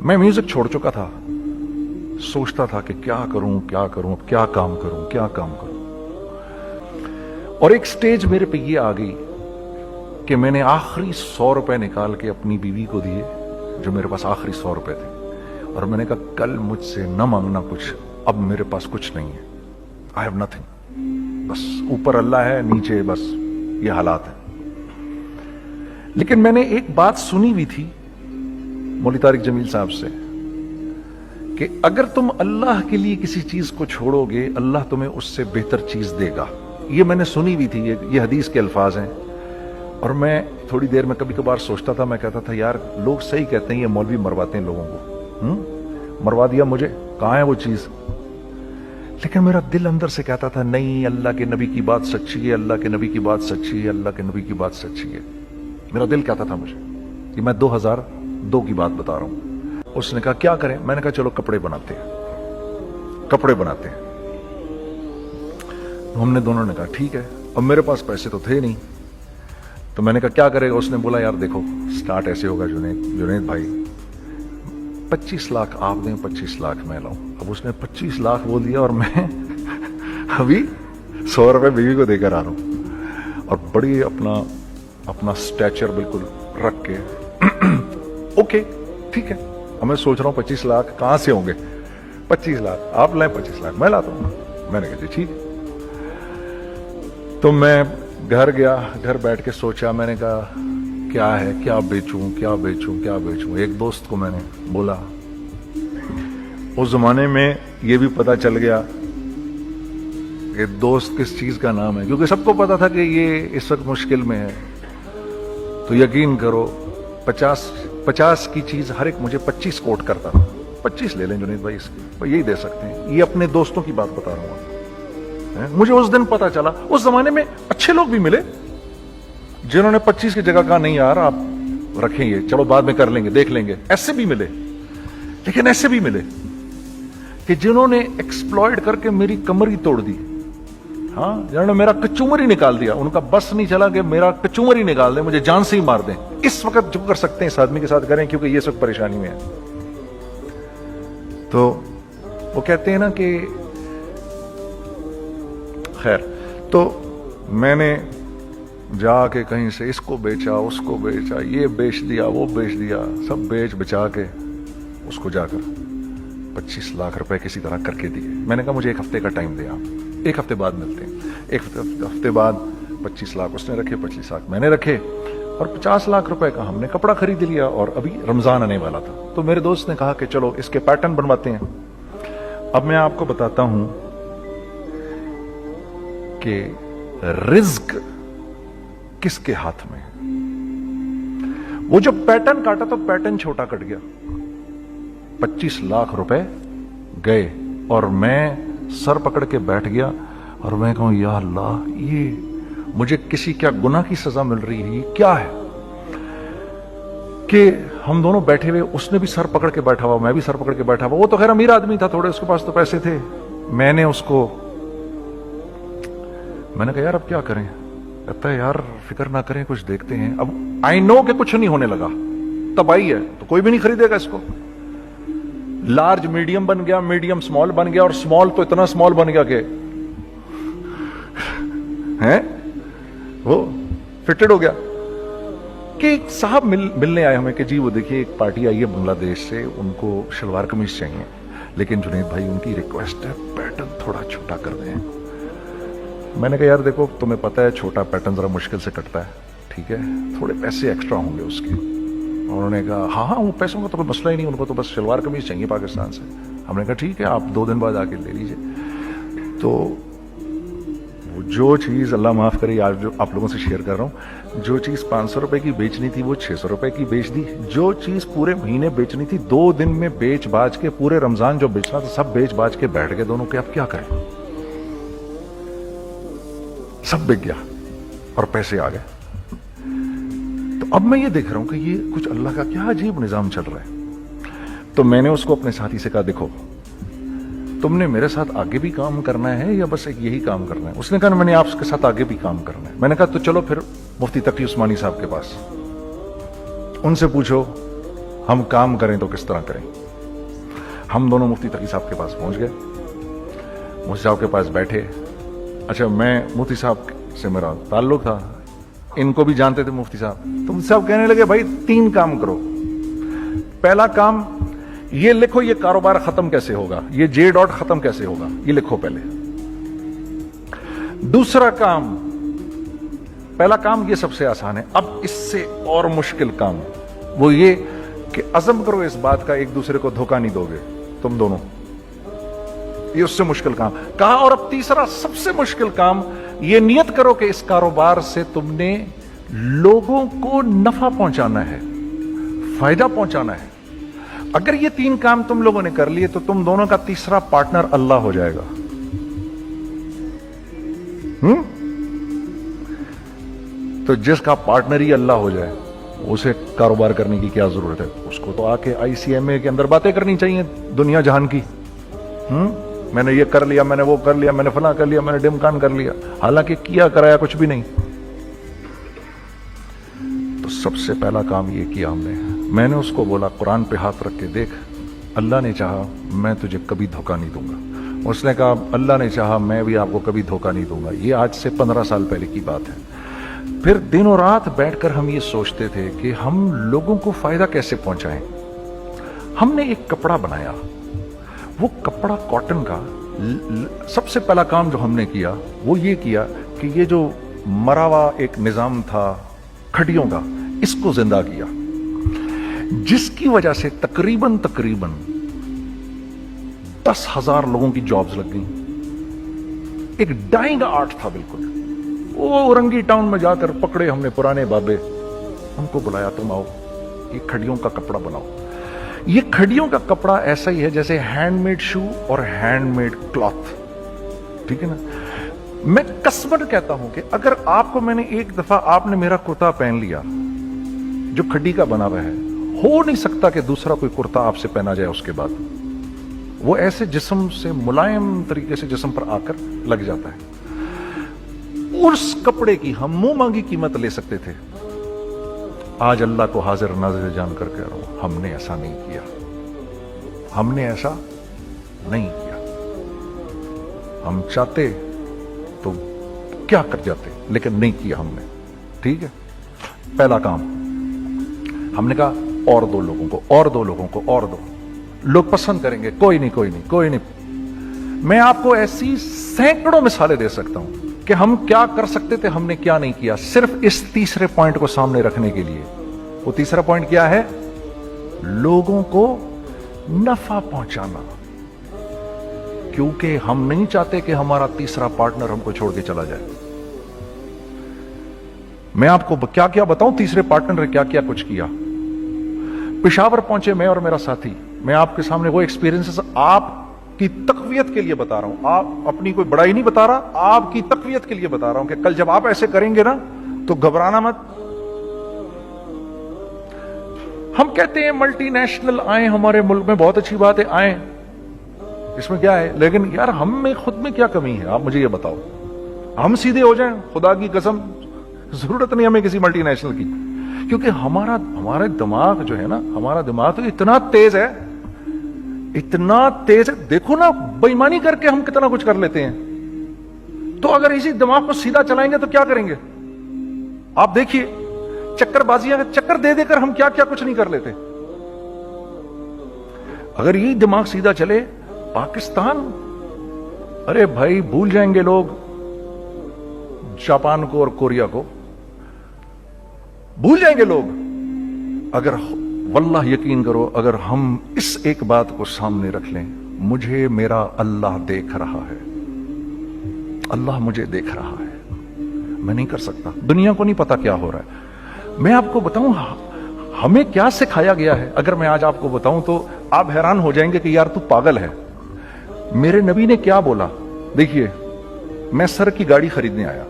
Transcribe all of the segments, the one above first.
मैं म्यूजिक छोड़ चुका था, सोचता था कि क्या करूं क्या करूं, अब क्या काम करूं क्या काम करूं। और एक स्टेज मेरे पे ये आ गई कि मैंने आखिरी 100 रुपए निकाल के अपनी बीवी को दिए, जो मेरे पास आखिरी 100 रुपए थे, और मैंने कहा कल मुझसे न मांगना कुछ, अब मेरे पास कुछ नहीं है, आई हैव नथिंग, बस ऊपर अल्लाह है, नीचे बस ये हालात है। लेकिन मैंने एक बात सुनी हुई थी मौलवी तारिक जमील साहब से कि अगर तुम अल्लाह के लिए किसी चीज को छोड़ोगे, अल्लाह तुम्हें उससे बेहतर चीज देगा। ये मैंने सुनी हुई थी, ये हदीस के अल्फाज हैं। और मैं थोड़ी देर में कभी कभार सोचता था, मैं कहता था यार लोग सही कहते हैं, ये मौलवी मरवाते हैं लोगों को, मरवा दिया मुझे, कहां है वो चीज। लेकिन मेरा दिल अंदर से कहता था नहीं, अल्लाह के नबी की बात सच्ची है, अल्लाह के नबी की बात सच्ची है, अल्लाह के नबी की बात सच्ची है। मेरा दिल कहता था मुझे कि मैं 2002 की बात बता रहा हूं। उसने कहा क्या करें, मैंने कहा चलो कपड़े बनाते हैं, कपड़े बनाते हैं। हमने दोनों ने कहा ठीक है। अब मेरे पास पैसे तो थे नहीं, तो मैंने कहा क्या करेगा। उसने बोला यार देखो स्टार्ट ऐसे होगा जुनैद भाई, 25 लाख आप दें, 25 लाख मैं लाऊं। अब उसने 25 लाख बोल दिया और मैं अभी 100 रुपए बीवी को देकर आ रहा हूं, और बड़ी अपना स्टैचर बिल्कुल रख के ओके ठीक है। अब मैं सोच रहा हूं 25 लाख कहां से होंगे, 25 लाख आप लाएं, 25 लाख मैं लाता हूं। मैंने कहा ठीक है। तो मैं घर गया, घर बैठ के सोचा, मैंने कहा क्या है, क्या बेचूं क्या बेचूं क्या बेचूं। एक दोस्त को मैंने बोला, उस जमाने में ये भी पता चल गया कि दोस्त किस चीज का नाम है, क्योंकि सबको पता था कि ये इस वक्त मुश्किल में है। तो यकीन करो 50 की चीज हर एक मुझे 25 कोट करता था। 25 ले लें जुनैद भाई, इसकी यही दे सकते हैं। ये अपने दोस्तों की बात बता रहा हूं। मुझे उस दिन पता चला, उस जमाने में अच्छे लोग भी मिले जिन्होंने 25 की जगह कहा नहीं यार आप रखेंगे, चलो बाद में कर लेंगे, देख लेंगे। ऐसे भी मिले, लेकिन ऐसे भी मिले कि जिन्होंने एक्सप्लॉइट करके मेरी कमर ही तोड़ दी। हाँ, जिन्होंने मेरा कचूमर ही निकाल दिया। उनका बस नहीं चला कि मेरा कचूमर ही निकाल दें, मुझे जान से ही मार दें। इस वक्त जो कर सकते हैं इस आदमी के साथ करें, क्योंकि ये सब परेशानी में है। तो वो कहते हैं ना कि खैर, तो मैंने जाके कहीं से इसको बेचा, उसको बेचा, ये बेच दिया, वो बेच दिया, सब बेच बचा के उसको जाकर 25 लाख रुपए किसी तरह करके दिए। मैंने कहा मुझे 1 हफ्ते का टाइम दे, आप 1 हफ्ते बाद मिलते हैं। 1 हफ्ते बाद 25 लाख उसने रखे, 25 लाख मैंने रखे, और 50 लाख रुपए का हमने कपड़ा खरीद लिया। और अभी रमजान आने वाला था, तो मेरे दोस्त ने कहा कि चलो इसके पैटर्न बनवाते हैं। अब मैं आपको बताता हूं कि रिज्क किसके हाथ में है। वो जो पैटर्न काटा तो पैटर्न छोटा कट गया, 25 लाख रुपए गए, और मैं सर पकड़ के बैठ गया और मैं कहूं या अल्लाह, ये मुझे किसी क्या गुनाह की सजा मिल रही है, ये क्या है। कि हम दोनों बैठे हुए, उसने भी सर पकड़ के बैठा हुआ, मैं भी सर पकड़ के बैठा हुआ। वो तो खैर अमीर आदमी था थोड़े, उसके पास तो पैसे थे। मैंने कहा यार अब क्या करें। कहता है यार फिक्र ना करें, कुछ देखते हैं। अब आई नो कि कुछ नहीं होने लगा, तबाही है, तो कोई भी नहीं खरीदेगा इसको। लार्ज मीडियम बन गया, मीडियम स्मॉल बन गया, और स्मॉल तो इतना स्मॉल बन गया कि हैं वो फिटेड हो गया। कि एक साहब मिलने आए हमें कि जी वो देखिए एक पार्टी आई है बांग्लादेश से, उनको शलवार कमीज चाहिए, लेकिन जुनैद भाई उनकी रिक्वेस्ट है पैटर्न थोड़ा छोटा कर दें। मैंने कहा यार देखो तुम्हें पता है छोटा पैटर्न जरा मुश्किल से कटता है, ठीक है, थोड़े पैसे एक्स्ट्रा होंगे उसके। उन्होंने कहा हाँ वो पैसों का तो कोई मसला ही नहीं, उनको तो बस शलवार कमीज चाहिए पाकिस्तान से। हमने कहा ठीक है आप 2 दिन बाद आके ले लीजिए। तो वो जो चीज अल्लाह माफ करे आज जो आप लोगों से शेयर कर रहा हूं, जो चीज 500 रुपए की बेचनी थी वो 600 रुपए की बेच दी। जो चीज पूरे महीने बेचनी थी 2 दिन में बेच बाज के, पूरे रमजान जो बेचना था सब बेच बाज के बैठ गए दोनों के। अब क्या करें, सब बिक गया और पैसे आ गए। तो अब मैं ये देख रहा हूं कि ये कुछ अल्लाह का क्या अजीब निजाम चल रहा है। तो मैंने उसको अपने साथी से कहा देखो तुमने मेरे साथ आगे भी काम करना है या बस एक यही काम करना है। उसने कहा मैंने आपके साथ आगे भी काम करना है। मैंने कहा तो चलो फिर मुफ्ती तकी उस्मानी साहब के पास, उनसे पूछो हम काम करें तो किस तरह करें। हम दोनों मुफ्ती तकी साहब के पास पहुंच गए, मुफ्ती साहब के पास बैठे। अच्छा, मैं मुफ्ती साहब से मेरा ताल्लुक था, इनको भी जानते थे मुफ्ती साहब। तो मुफ्ती साहब कहने लगे, भाई 3 काम करो। पहला काम ये लिखो, ये कारोबार खत्म कैसे होगा, ये जे डॉट खत्म कैसे होगा, ये लिखो पहले। दूसरा काम, पहला काम ये सबसे आसान है, अब इससे और मुश्किल काम वो ये कि अज़म करो इस बात का एक दूसरे को धोखा नहीं दोगे तुम दोनों, ये उससे मुश्किल काम कहा। और अब तीसरा सबसे मुश्किल काम, ये नियत करो कि इस कारोबार से तुमने लोगों को नफा पहुंचाना है, फायदा पहुंचाना है। अगर ये 3 काम तुम लोगों ने कर लिए तो तुम दोनों का तीसरा पार्टनर अल्लाह हो जाएगा। तो जिसका पार्टनर ही अल्लाह हो जाए उसे कारोबार करने की क्या जरूरत है, उसको तो आके ICMA के अंदर बातें करनी चाहिए दुनिया जहान की। मैंने ये कर लिया, मैंने वो कर लिया, मैंने फला कर लिया, मैंने डिमकान कर लिया, हालांकि किया कराया कुछ भी नहीं। तो सबसे पहला काम ये किया हमने, मैंने उसको बोला कुरान पे हाथ रख के देख, अल्लाह ने चाहा मैं तुझे कभी धोखा नहीं दूंगा। उसने कहा अल्लाह ने चाहा मैं भी आपको कभी धोखा नहीं दूंगा। ये आज से 15 साल पहले की बात है। फिर दिनों रात बैठकर हम ये सोचते थे कि हम लोगों को फायदा कैसे पहुंचाएं। हमने एक कपड़ा बनाया, वो कपड़ा कॉटन का। सबसे पहला काम जो हमने किया वो ये किया कि ये जो मरा हुआ एक निजाम था खड्डियों का, इसको जिंदा किया, जिसकी वजह से तकरीबन 10,000 लोगों की जॉब्स लग गई। एक डाइंग आर्ट था बिल्कुल। वो रंगी टाउन में जाकर पकड़े हमने पुराने बाबे, उनको बुलाया, तुम आओ ये खड्डियों का कपड़ा बनाओ। ये खड्डियों का कपड़ा ऐसा ही है जैसे हैंडमेड शू और हैंडमेड क्लॉथ, ठीक है ना। मैं कसमन कहता हूं कि अगर आपको मैंने एक दफा आपने मेरा कुर्ता पहन लिया जो खड्डी का बना हुआ है, हो नहीं सकता कि दूसरा कोई कुर्ता आपसे पहना जाए उसके बाद। वो ऐसे जिस्म से मुलायम तरीके से जिस्म पर आकर लग जाता है। उस कपड़े की हम मुंह मांगी कीमत ले सकते थे। आज अल्लाह को हाजिर नाजिर जानकर कह रहा हूं, हमने ऐसा नहीं किया, हमने ऐसा नहीं किया। हम चाहते तो क्या कर जाते, लेकिन नहीं किया हमने, ठीक है। पहला काम हमने कहा और 2 लोगों को, और 2 लोगों को, और 2 लोग पसंद करेंगे, कोई नहीं कोई नहीं कोई नहीं। मैं आपको ऐसी सैकड़ों मिसालें दे सकता हूं कि हम क्या कर सकते थे, हमने क्या नहीं किया, सिर्फ इस तीसरे पॉइंट को सामने रखने के लिए। वो तीसरा पॉइंट क्या है? लोगों को नफा पहुंचाना। क्योंकि हम नहीं चाहते कि हमारा तीसरा पार्टनर हमको छोड़ के चला जाए। मैं आपको क्या क्या बताऊं, तीसरे पार्टनर ने क्या क्या कुछ किया। पेशावर पहुंचे मैं और मेरा साथी, मैं आपके सामने वो एक्सपीरियंसेस आपकी तकवीयत के लिए बता रहा हूं। आप अपनी कोई बड़ाई नहीं बता रहा, आपकी तकवीयत के लिए बता रहा हूं कि कल जब आप ऐसे करेंगे ना तो घबराना मत। हम कहते हैं मल्टीनेशनल आए हमारे मुल्क में, बहुत अच्छी बात है, आए, इसमें क्या है, लेकिन यार हम में खुद में क्या कमी है, आप मुझे ये बताओ। हम सीधे हो जाएं, खुदा की कसम जरूरत नहीं हमें किसी मल्टीनेशनल की, क्योंकि हमारा दिमाग जो है ना, हमारा दिमाग तो इतना तेज है, इतना तेज है। देखो ना, बेईमानी करके हम कितना कुछ कर लेते हैं। तो अगर इसी दिमाग को सीधा चलाएंगे तो क्या करेंगे आप देखिए। चक्करबाजियां, चक्कर दे देकर हम क्या क्या कुछ नहीं कर लेते। अगर यही दिमाग सीधा चले, पाकिस्तान, अरे भाई भूल जाएंगे लोग जापान को और कोरिया को, भूल जाएंगे लोग। अगर वल्लाह यकीन करो, अगर हम इस एक बात को सामने रख लें, मुझे मेरा अल्लाह देख रहा है, अल्लाह मुझे देख रहा है, मैं नहीं कर सकता। दुनिया को नहीं पता क्या हो रहा है। मैं आपको बताऊं हमें क्या सिखाया गया है, अगर मैं आज आपको बताऊं तो आप हैरान हो जाएंगे कि यार तू पागल है। मेरे नबी ने क्या बोला, देखिए, मैं सर की गाड़ी खरीदने आया,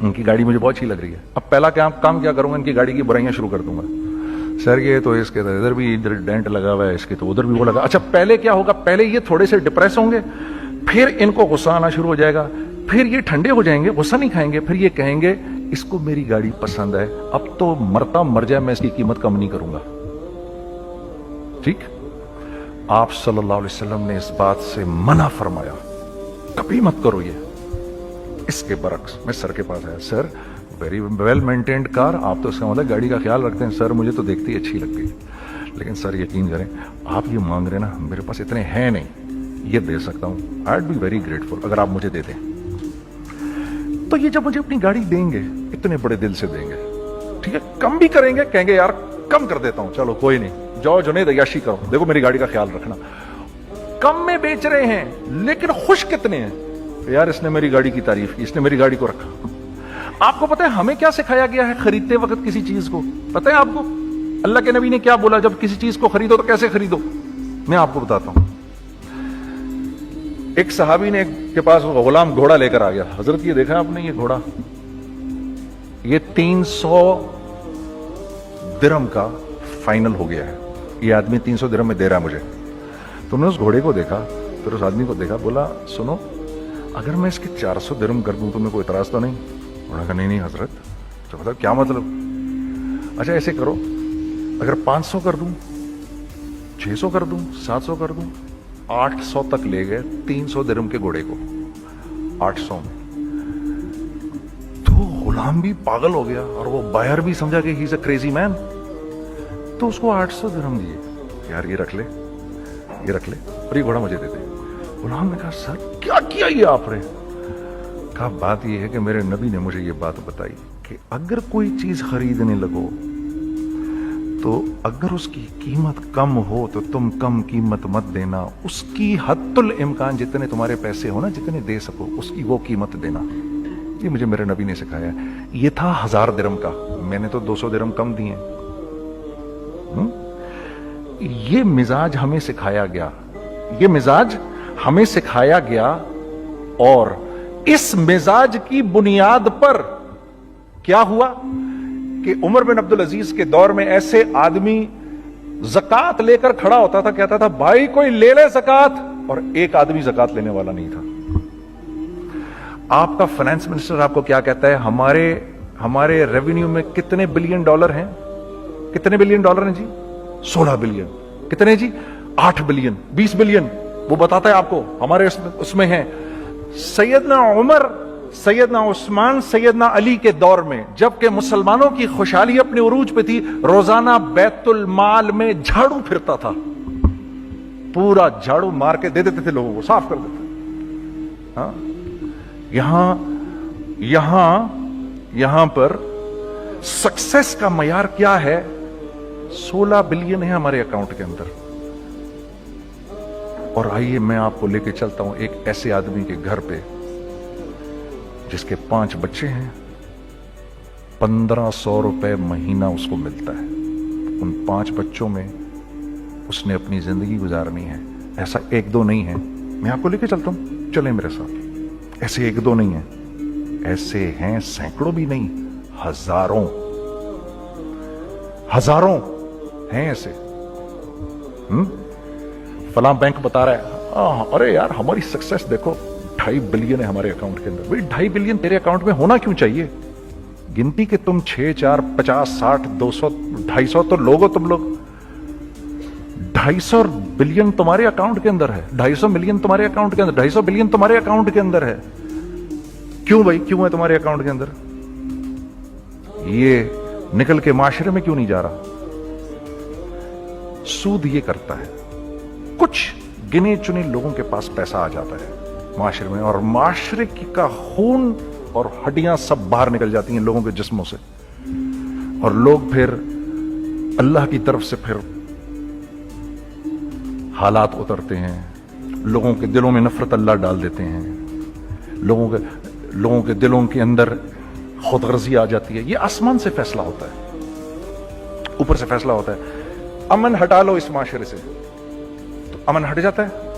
उनकी गाड़ी मुझे बहुत अच्छी लग रही है। अब पहला काम क्या करूंगा, इनकी गाड़ी की बुराइयां शुरू कर दूंगा। सर ये तो इसके तो इधर भी इधर डेंट लगा हुआ है, इसके तो उधर भी वो लगा। अच्छा, पहले क्या होगा, पहले ये थोड़े से डिप्रेस होंगे, फिर इनको गुस्सा आना शुरू हो जाएगा, फिर ये ठंडे हो जाएंगे, गुस्सा नहीं खाएंगे, फिर ये कहेंगे इसको मेरी गाड़ी पसंद है, अब तो मरता मर जाए मैं इसकी कीमत कम नहीं करूंगा। ٹھیک. آپ صلی اللہ علیہ وسلم نے اس بات سے منع فرمایا, کبھی مت کرو یہ. اس کے برعکس میں سر کے پاس آیا, سر ویری ویل مینٹینڈ کار, آپ تو اس کا مطلب گاڑی کا خیال رکھتے ہیں. سر مجھے تو دیکھتی اچھی لگتی ہے, لیکن سر یقین کریں آپ یہ مانگ رہے نا, میرے پاس اتنے ہیں نہیں, یہ دے سکتا ہوں. I would be very grateful اگر آپ مجھے دے دیں. تو یہ جب مجھے اپنی گاڑی دیں گے اتنے بڑے دل سے دیں گے, ٹھیک ہے, کم بھی کریں گے, کہیں گے یار کم کر دیتا ہوں, چلو کوئی نہیں, جاؤ جنید عیاشی کرو, دیکھو میری گاڑی کا خیال رکھنا. کم میں بیچ رہے ہیں لیکن خوش کتنے ہیں, یار اس نے میری گاڑی کی تعریف کی, اس نے میری گاڑی کو رکھا. آپ کو پتہ ہے ہمیں کیا سکھایا گیا ہے خریدتے وقت کسی چیز کو؟ پتہ ہے آپ کو اللہ کے نبی نے کیا بولا جب کسی چیز کو خریدو تو کیسے خریدو؟ میں آپ کو بتاتا ہوں. ایک صحابی نے کے پاس غلام گھوڑا لے کر آ گیا. حضرت یہ دیکھا آپ نے, یہ گھوڑا یہ 300 درہم کا فائنل ہو گیا ہے, یہ آدمی 300 درہم میں دے رہا ہے مجھے. تو نے اس گھوڑے کو دیکھا, پھر اس آدمی کو دیکھا, بولا سنو اگر میں اس کے 400 درہم کر دوں تو میں کوئی اعتراض تو نہیں؟ انہوں نے کہا نہیں حضرت. تو مطلب کیا مطلب؟ اچھا ایسے کرو, اگر 500 کر دوں, 600 کر دوں, 700 کر دوں. 800 تک لے گئے 300 درہم کے گھوڑے کو, 800 میں. تو غلام بھی پاگل ہو گیا اور وہ بائر بھی سمجھا کہ ہی از اے کریزی مین. تو اس کو 800 درہم دیے, یار یہ رکھ لے, یہ رکھ لے, اور یہ گھوڑا مجھے دے دے. غلام نے کہا سر کیا کیا یہ آپ نے؟ کہا بات یہ ہے کہ میرے نبی نے مجھے یہ بات بتائی کہ اگر کوئی چیز خریدنے لگو تو اگر اس کی قیمت کم ہو تو تم کم قیمت مت دینا, اس کی حد الامکان جتنے تمہارے پیسے ہو نا, جتنے دے سکو اس کی وہ قیمت دینا. یہ مجھے میرے نبی نے سکھایا. یہ تھا 1000 درہم کا, میں نے تو 200 درہم کم دیے. یہ مزاج ہمیں سکھایا گیا, یہ مزاج ہمیں سکھایا گیا, اور اس مزاج کی بنیاد پر کیا ہوا کہ عمر بن عبدالعزیز کے دور میں ایسے آدمی زکات لے کر کھڑا ہوتا تھا, کہتا تھا بھائی کوئی لے لے زکات, اور ایک آدمی زکات لینے والا نہیں تھا. آپ کا فائنانس منسٹر آپ کو کیا کہتا ہے, ہمارے ریونیو میں کتنے بلین ڈالر ہیں؟ کتنے بلین ڈالر ہیں جی؟ 16 بلین. کتنے جی؟ 8 بلین, 20 بلین. وہ بتاتا ہے آپ کو ہمارے اس میں ہیں. سیدنا عمر, سیدنا عثمان, سیدنا علی کے دور میں جبکہ مسلمانوں کی خوشحالی اپنے عروج پہ تھی, روزانہ بیت المال میں جھاڑو پھرتا تھا, پورا جھاڑو مار کے دے دیتے تھے لوگوں کو, صاف کر دیتے. ہاں یہاں پر سکسیس کا معیار کیا ہے؟ 16 بلین ہے ہمارے اکاؤنٹ کے اندر. اور آئیے میں آپ کو لے کے چلتا ہوں ایک ایسے آدمی کے گھر پہ جس کے 5 بچے ہیں, 1500 روپے مہینہ اس کو ملتا ہے. ان 5 بچوں میں اس نے اپنی زندگی گزارنی ہے. ایسا 1-2 نہیں ہے, میں آپ کو لے کے چلتا ہوں, چلیں میرے ساتھ. ایسے 1-2 نہیں ہیں, ایسے ہیں سینکڑوں بھی نہیں, ہزاروں ہیں ایسے. فلاں بینک بتا رہا ہے ارے یار ہماری سکسیس دیکھو 2.5 بلین ہے ہمارے اکاؤنٹ کے اندر. بھائی 2.5 بلین تیرے اکاؤنٹ میں ہونا کیوں چاہیے؟ گنتی کہ تم 6 4 50 60 200 250 تو لوگو تم لوگ. 250 بلین تمہارے اکاؤنٹ کے اندر ہے, 250 ملین تمہارے اکاؤنٹ کے اندر, 250 بلین تمہارے اکاؤنٹ کے اندر ہے. کیوں بھائی, کیوں ہے تمہارے اکاؤنٹ کے اندر؟ یہ نکل کے معاشرے میں کیوں نہیں جا رہا؟ سود یہ کرتا ہے, کچھ گنے چنے لوگوں کے پاس پیسہ آ جاتا ہے معاشرے میں, اور معاشرے کا خون اور ہڈیاں سب باہر نکل جاتی ہیں لوگوں کے جسموں سے, اور لوگ پھر اللہ کی طرف سے پھر حالات اترتے ہیں, لوگوں کے دلوں میں نفرت اللہ ڈال دیتے ہیں, لوگوں کے دلوں کے اندر خود غرضی آ جاتی ہے. یہ آسمان سے فیصلہ ہوتا ہے, اوپر سے فیصلہ ہوتا ہے. امن ہٹا لو اس معاشرے سے تو امن ہٹ جاتا ہے.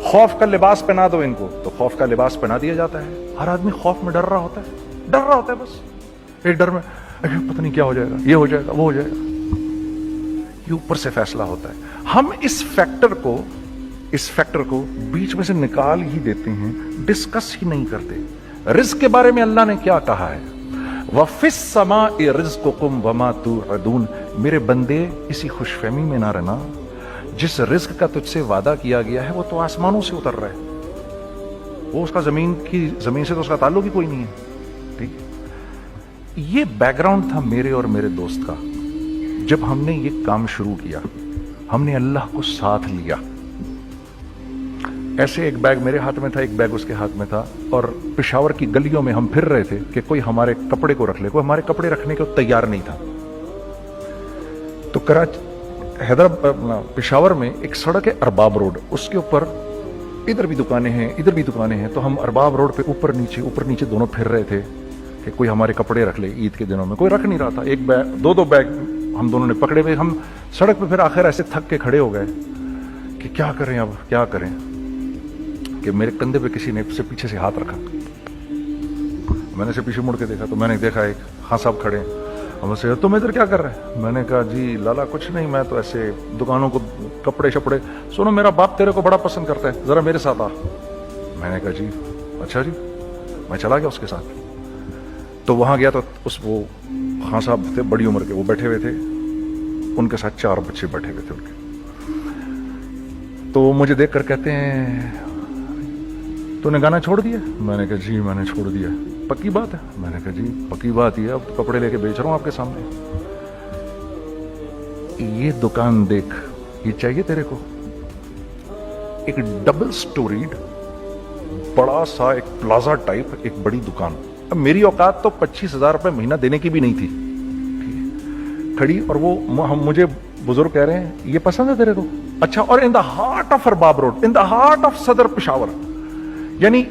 خوف کا لباس پہنا دو ان کو تو خوف کا لباس پہنا دیا جاتا ہے. ہر آدمی خوف میں ڈر رہا ہوتا ہے بس ایک ڈر میں, پتہ نہیں کیا ہو جائے گا, یہ ہو جائے گا, وہ ہو جائے گا. یہ اوپر سے فیصلہ ہوتا ہے. ہم اس فیکٹر کو بیچ میں سے نکال ہی دیتے ہیں, ڈسکس ہی نہیں کرتے. رزق کے بارے میں اللہ نے کیا کہا ہے؟ وَفِي السَّمَاءِ رِزْقُكُمْ وَمَا تُوعَدُونَ. میرے بندے اسی خوش فہمی میں نہ رہنا जिस रिस्क का तुझसे वादा किया गया है वो तो आसमानों से उतर रहा है, वो उसका जमीन से तो उसका ताल्लुक ही कोई नहीं है। ठीक, ये बैकग्राउंड था मेरे और मेरे दोस्त का। जब हमने ये काम शुरू किया, हमने अल्लाह को साथ लिया। ऐसे एक बैग मेरे हाथ में था, एक बैग उसके हाथ में था, और पेशावर की गलियों में हम फिर रहे थे कि कोई हमारे कपड़े को रख ले। कोई हमारे कपड़े रखने को तैयार नहीं था। तो हैदराबाद पेशावर में एक सड़क है अरबाब रोड, उसके ऊपर इधर भी दुकानें हैं, इधर भी दुकानें हैं। तो हम अरबाब रोड पे ऊपर नीचे दोनों फिर रहे थे कि कोई हमारे कपड़े रख ले। ईद के दिनों में कोई रख नहीं रहा था। एक बैग, दो बैग हम दोनों ने पकड़े हुए। हम सड़क पे फिर आखिर ऐसे थक के खड़े हो गए कि क्या करें, अब क्या करें, कि मेरे कंधे पे किसी ने से पीछे से हाथ रखा। मैंने से पीछे मुड़ के देखा तो मैंने देखा एक हाँ साहब खड़े हैं। हमसे, तुम इधर क्या कर रहे हैं? मैंने कहा जी लाला कुछ नहीं, मैं तो ऐसे दुकानों को कपड़े शपड़े। सुनो मेरा बाप तेरे को बड़ा पसंद करता है, जरा मेरे साथ आ। मैंने कहा जी अच्छा जी। मैं चला गया उसके साथ। तो वहां गया तो वो हाँ साहब थे, बड़ी उम्र के, वो बैठे हुए थे, उनके साथ 4 बच्चे बैठे हुए थे उनके। तो वो मुझे देख कर कहते हैं तूने गाना छोड़ दिया? मैंने कहा जी मैंने छोड़ दिया। पक्की बात है? मैंने कहा जी पक्की बात ही है, अब कपड़े लेके बेच रहा हूं आपके सामने। ये दुकान देख, ये चाहिए तेरे को? एक डबल स्टोरीड बड़ा सा एक प्लाजा टाइप एक बड़ी दुकान। अब मेरी औकात तो 25,000 रुपए महीना देने की भी नहीं थी, खड़ी। और वो मुझे बुजुर्ग कह रहे हैं ये पसंद है तेरे को? अच्छा, और in the heart of Arbab road, in the heart of सदर पेशावर, यानी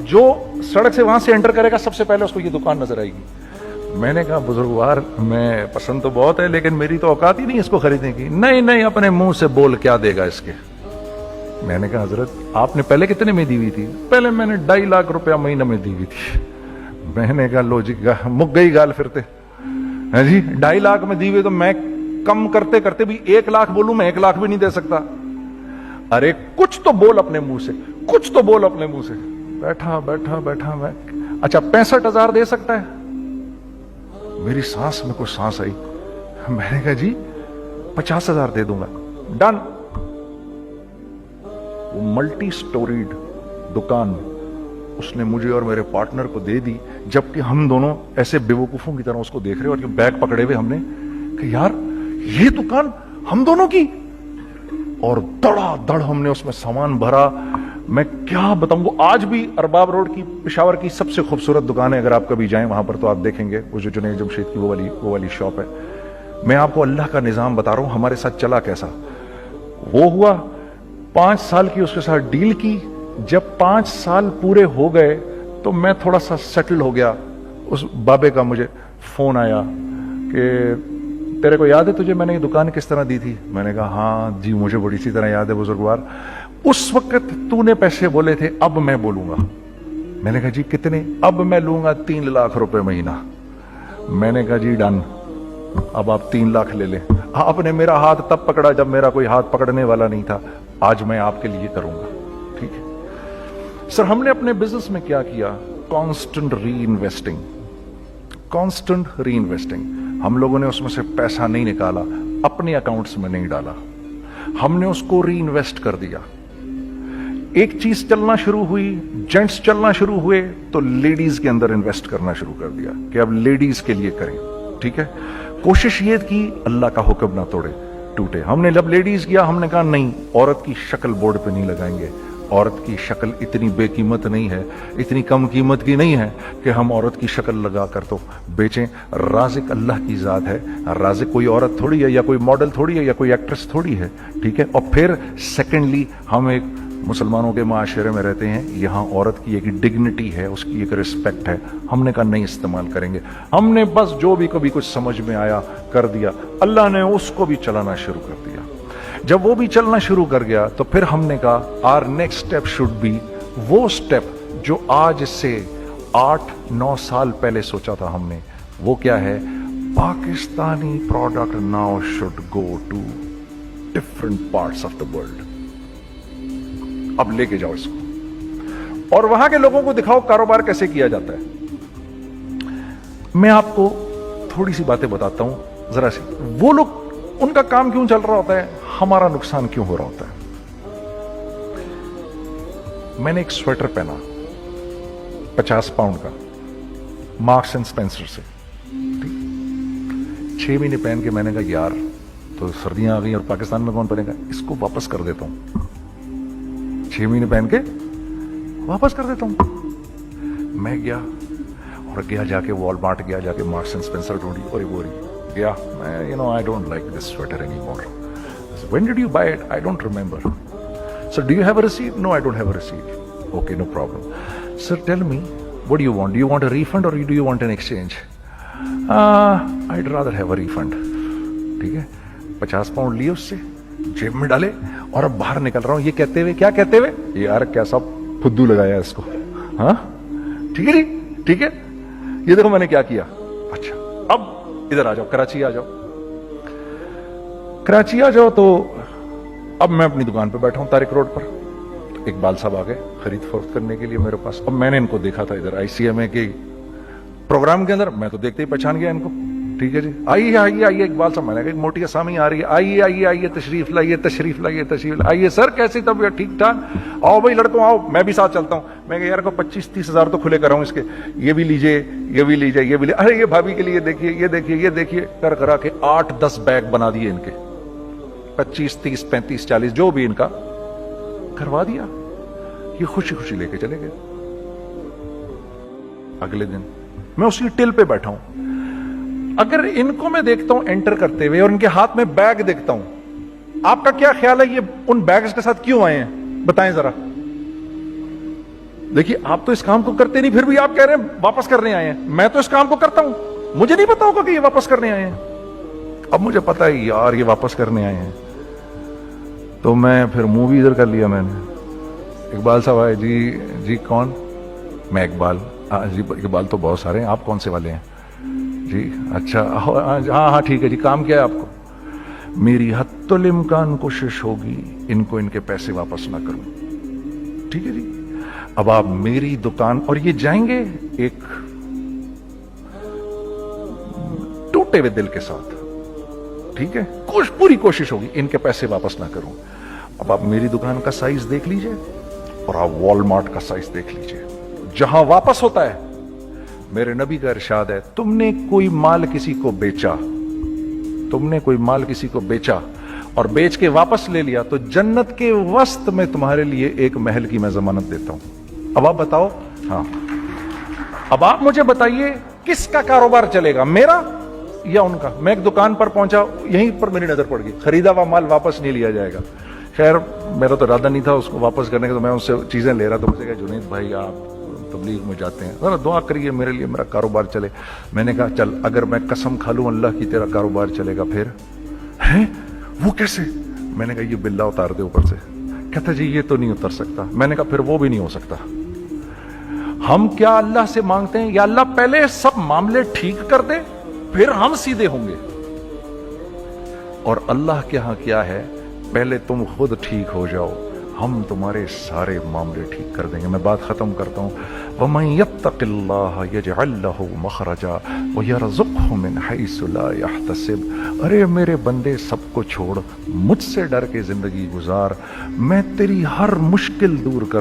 जो सड़क से वहां से एंटर करेगा सबसे पहले उसको ये दुकान नजर आएगी। मैंने कहा बुजुर्गवार, मैं पसंद तो बहुत है लेकिन मेरी तो औकात ही नहीं इसको खरीदने की। नहीं अपने मुंह से बोल, क्या देगा इसके? मैंने कहा हजरत आपने पहले कितने में दी हुई थी? पहले मैंने 2.5 लाख रुपया महीना में दी हुई थी। मैंने कहा लो जी, मुक गई गाल फिरते है जी। 2.5 लाख में दी हुई तो मैं कम करते करते भी 1 लाख बोलूं, मैं 1 लाख भी नहीं दे सकता। अरे कुछ तो बोल अपने मुंह से, कुछ तो बोल अपने मुंह से। बैठा मैं, अच्छा 65,000 दे सकता है? मेरी सांस में कुछ सांस आई। मैंने कहा जी 50,000 दे दूंगा, डन। वो मल्टी स्टोरीड दुकान उसने मुझे और मेरे पार्टनर को दे दी, जबकि हम दोनों ऐसे बेवकूफों की तरह उसको देख रहे और बैग पकड़े हुए हमने कि यार ये दुकान हम दोनों की। और धड़ाधड़ हमने उसमें सामान भरा। मैं क्या बताऊं, वो आज भी अरबाब रोड की पेशावर की सबसे खूबसूरत दुकान है। अगर आप कभी जाएं वहां पर तो आप देखेंगे वो जो जुनैद जमशेद की वो वाली शॉप है। मैं आपको अल्लाह का निजाम बता रहा हूं हमारे साथ चला कैसा। वो हुआ 5 साल की उसके साथ डील की। जब 5 साल पूरे हो गए तो मैं थोड़ा सा सेटल हो गया। उस बाबे का मुझे फोन आया कि तेरे को याद है तुझे मैंने ये दुकान किस तरह दी थी? मैंने कहा हाँ जी मुझे बड़ी सी तरह याद है बुजुर्गवार, उस वक्त तूने पैसे बोले थे, अब मैं बोलूंगा। मैंने कहा जी कितने? अब मैं लूंगा 3 लाख रुपए महीना। मैंने कहा जी डन, अब आप 3 लाख ले लें। आपने मेरा हाथ तब पकड़ा जब मेरा कोई हाथ पकड़ने वाला नहीं था। आज मैं आपके लिए करूंगा, ठीक है सर। हमने अपने बिजनेस में क्या किया? कांस्टेंट री इन्वेस्टिंग, कांस्टेंट री इन्वेस्टिंग। हम लोगों ने उसमें से पैसा नहीं निकाला, अपने अकाउंट्स में नहीं डाला, हमने उसको री इन्वेस्ट कर दिया। एक चीज चलना शुरू हुई, जेंट्स चलना शुरू हुए, तो लेडीज के अंदर इन्वेस्ट करना शुरू कर दिया कि अब लेडीज के लिए करें, ठीक है। कोशिश ये की अल्लाह का हुक्म ना टूटे। हमने जब लेडीज किया हमने कहा नहीं, औरत की शक्ल बोर्ड पे नहीं लगाएंगे। औरत की शक्ल इतनी बेकीमत नहीं है, इतनी कम कीमत की नहीं है कि हम औरत की शक्ल लगा कर तो बेचें। राज़िक अल्लाह की ज़ात है, राज़िक कोई औरत थोड़ी है या कोई मॉडल थोड़ी है या कोई एक्ट्रेस थोड़ी है, ठीक है। और फिर सेकेंडली हम एक मुसलमानों के माशरे में रहते हैं, यहाँ औरत की एक डिग्निटी है, उसकी एक रिस्पेक्ट है। हमने कहा नहीं इस्तेमाल करेंगे। हमने बस जो भी कभी कुछ समझ में आया कर दिया। अल्लाह ने उसको भी चलाना शुरू कर दिया। जब वो भी चलना शुरू कर गया तो फिर हमने कहा our next step should be वो स्टेप जो आज से 8-9 साल पहले सोचा था हमने। वो क्या है? Pakistani product now should go to different parts of the world. अब लेके जाओ इसको और वहां के लोगों को दिखाओ कारोबार कैसे किया जाता है। मैं आपको थोड़ी सी बातें बताता हूं जरा सी। वो लोग, उनका काम क्यों चल रहा होता है, हमारा नुकसान क्यों हो रहा होता है? मैंने एक स्वेटर पहना 50 पाउंड का, मार्क्स एंड स्पेंसर से, 6 महीने पहन के मैंने कहा यार तो सर्दियां आ गई और पाकिस्तान में कौन पहनेगा, इसको वापस कर देता हूं। 6 महीने पहन के वापस कर देता हूं। मैं गया और गया जाके वॉलमार्ट गया, जाके मार्क्स एंड स्पेंसर ढूंढी और वो गया मैं, I don't like this sweater anymore. When did you buy it? I don't remember. Sir do you have a receipt? No I don't have a receipt. Okay no problem. Sir tell me what do you want? Do you want a refund और do you want an exchange? I'd rather have a refund। ठीक है, 50 pound लिए उससे, जेब में डाले और अब बाहर निकल रहा हूं, ये कहते हुए, क्या कहते हुए, यार कैसा फुद्दू लगाया इसको। हाँ ठीक है जी, ठीक है, ये देखो मैंने क्या किया। अच्छा अब इधर आ जाओ, कराची आ जाओ, कराची आ जाओ। तो अब मैं अपनी दुकान पे बैठा हूं तारिक रोड पर, तो इकबाल साहब आ गए खरीद फरोख्त करने के लिए मेरे पास। अब मैंने इनको देखा था इधर ICMA के प्रोग्राम के अंदर, मैं तो देखते ही पहचान गया इनको। ठीक है जी, आइए आइए आइए इकबाल साहब, मैंने कहा मोटी आसामी आ रही है, आइए आइए आइए, तशरीफ लाइए तशरीफ लाइए तशरीफ लाइए। आइए सर कैसी तबीयत? ठीक ठाक, आओ भाई लड़कों आओ, मैं भी साथ चलता हूँ। मैं कहा यार को 25-30 हजार तो खुले कराऊं इसके, ये भी लीजिए ये भी लीजिए ये भी लीजिए, अरे ये भाभी के लिए देखिए ये देखिए ये देखिए, कर करा के 8-10 बैग बना दिए इनके, 25, 30, 35, 40 जो भी इनका करवा दिया। ये खुशी खुशी लेके चले गए। अगले दिन मैं उसी टिल पे बैठा हूं, अगर इनको मैं देखता हूं एंटर करते हुए और इनके हाथ में बैग देखता हूं, आपका क्या ख्याल है ये उन बैग्स के साथ क्यों आए हैं? बताएं जरा। देखिए आप तो इस काम को करते नहीं, फिर भी आप कह रहे हैं वापस करने आए हैं। मैं तो इस काम को करता हूं, मुझे नहीं पता होगा कि ये वापस करने आए हैं। अब मुझे पता है यार ये वापस करने आए हैं, तो मैं फिर मुंह भी इधर कर लिया मैंने। इकबाल साहब आए, जी जी कौन? मैं इकबाल। जी इकबाल तो बहुत सारे हैं, आप कौन से वाले हैं जी? अच्छा हाँ हाँ ठीक है जी, काम क्या है आपको? मेरी हत्तुल इम्कान कोशिश होगी इनको इनके पैसे वापस ना करूं। ठीक है जी, अब आप मेरी दुकान, और ये जाएंगे एक टूटे हुए दिल के साथ। ठीक है, पूरी कोशिश होगी इनके पैसे वापस ना करूं। अब आप मेरी दुकान का साइज देख लीजिए और आप वॉलमार्ट का साइज देख लीजिए, जहां वापस होता है। मेरे नबी का इरशाद है, तुमने कोई माल किसी को बेचा, तुमने कोई माल किसी को बेचा और बेच के वापस ले लिया, तो जन्नत के वस्त में तुम्हारे लिए एक महल की मैं जमानत देता हूं। अब आप बताओ, हाँ अब आप मुझे बताइए किसका कारोबार चलेगा, मेरा या उनका? मैं एक दुकान पर पहुंचा, यहीं पर मेरी नजर पड़ गई, खरीदा हुआ माल वापस नहीं लिया जाएगा। खैर मेरा तो इरादा नहीं था उसको वापस करने का, तो मैं उससे चीजें ले रहा था। मुझसे कहा जुनैद भाई आप तबलीग में जाते हैं, जरा दुआ करिए मेरे लिए, मेरा कारोबार चले। मैंने कहा चल अगर मैं कसम खा लूं अल्लाह की तेरा कारोबार चलेगा, फिर हैं वो कैसे? मैंने कहा ये बिल्ला उतार दे ऊपर से। कहता जी ये तो नहीं उतर सकता। मैंने कहा फिर वो भी नहीं हो सकता। हम क्या अल्लाह से मांगते हैं, या अल्लाह पहले सब मामले ठीक कर दे फिर हम सीधे होंगे, और अल्लाह के यहां क्या है, पहले तुम खुद ठीक हो जाओ, हम तुम्हारे सारे मामले ठीक कर देंगे। मैं बात खत्म करता हूं। वमन यत्तकिल्लाह यजअल लहू मखरजा व यरज़ुक़हु मिन हैसु ला यहतसिब। अरे मेरे बंदे सबको छोड़, मुझसे डर के जिंदगी गुजार, मैं तेरी हर मुश्किल दूर कर